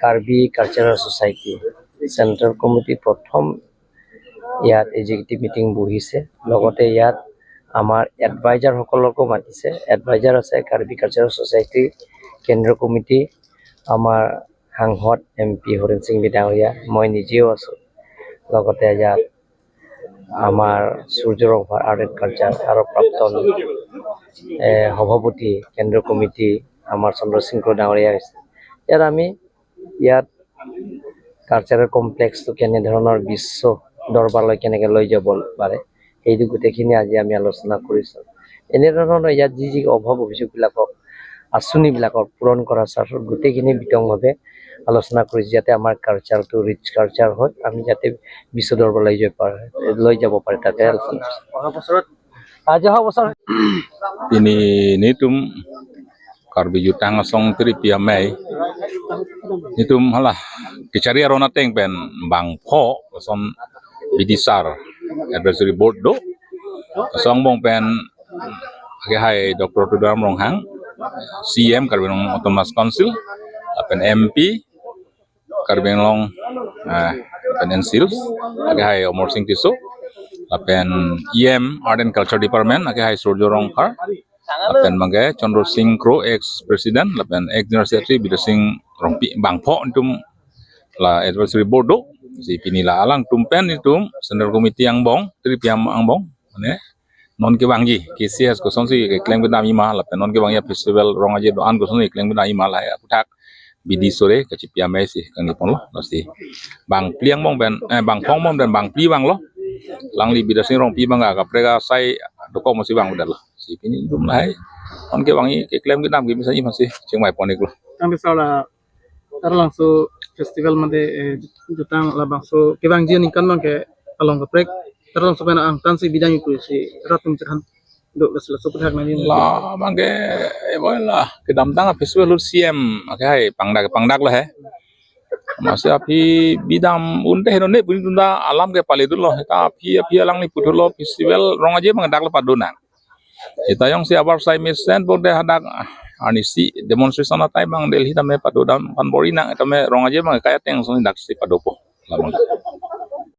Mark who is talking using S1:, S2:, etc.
S1: Karbi cultural society central committee প্ৰথম ইয়াত executive meeting বহিছে। লগতে ইয়াত আমাৰ এডভাইজাৰসকলকো মাতিছে। এডভাইজাৰ আছে কাৰ্বি কালচাৰেল ছ'চাইটিৰ কেন্দ্ৰীয় কমিটি, আমাৰ সাংসদ MP হৰেণ সিং ডাঙৰীয়া, মই নিজেও আছোঁ। লগতে ইয়াত আমাৰ সূৰ্যৰংভাৰ আৰ্ট এণ্ড কালচাৰ আৰু প্ৰাক্তন সভাপতি কেন্দ্ৰীয় কমিটি আমাৰ চন্দ্ৰ সিং ডাঙৰীয়া হৈছে। ইয়াত আমি কালচাৰেল কমপ্লেক্সটো কেনেধৰণৰ বিশ্ব দৰবাৰলৈ কেনেকৈ লৈ যাব পাৰে সেইটো গোটেইখিনি আজি আমি আলোচনা কৰিছোঁ। এনেধৰণৰ ইয়াত যি অভাৱ অভিযোগবিলাকক আঁচনিবিলাকৰ পূৰণ কৰাৰ স্বাৰ্থত গোটেইখিনি বিতংভাৱে আলোচনা কৰিছোঁ, যাতে আমাৰ কালচাৰটো ৰিচ কালচাৰ হয়, আমি যাতে বিশ্ব দৰবাৰলৈ লৈ যাব পাৰে তাতে আলোচনা অহা বছৰ
S2: ini nitum karbi jutang song tri piamai nitum halah kecari arona teng pen bang pho son bidisar advisory board do song bong pen ke hai Dr. Tudam Ronghang CM Karbinong Autonomous Council pen MP Karbinong pen NCILS ke hai Omor Singh Tiso apen EM Art and Culture Department ake hai Surjo Rongphar apen mangge Chandra Singh Kro ex president apen ex general secretary Bida Singh Rongpi Bangpho entum la advisory board do si pinila alang tumpen itum central committee ang bong tri piam ang bong ne non ke bangji KCS ko sonsi kleng bida ima apen non ke bangya festival rongaje do an ko sonsi kleng bida ima la ya putak bidi sore ke piamai si kang nipon lo si bang pliang bong ben bang phong bong dan bang pli bang lo langli Bida Singh Rongpi bangga kaprega sai doko masih bang udah lah si pini dum lai on ke bangi ke klaim ke dam ke misalnya masih Chiang Mai ponik lo
S3: kami salah tar langsung festival made jutang la bangso ke bang jian ikan bang ke along kaprek tar langsung pena ang tan si bidang itu si ratum cerhan dok dasla super hak nani
S2: lah bangke boy lah ke dam tang festival CM ke hai pangdak lah he masih api bidam unte henone pun tunda alam ke pale dulu kita api alang ni putulo festival rong aja mengadak lepas donang kita yang si abar sai misen borde hadak anisi demonstration atai bang Delhi tame padodam kan borina tame rong aja mang kaya teng soni dak si padopo lamang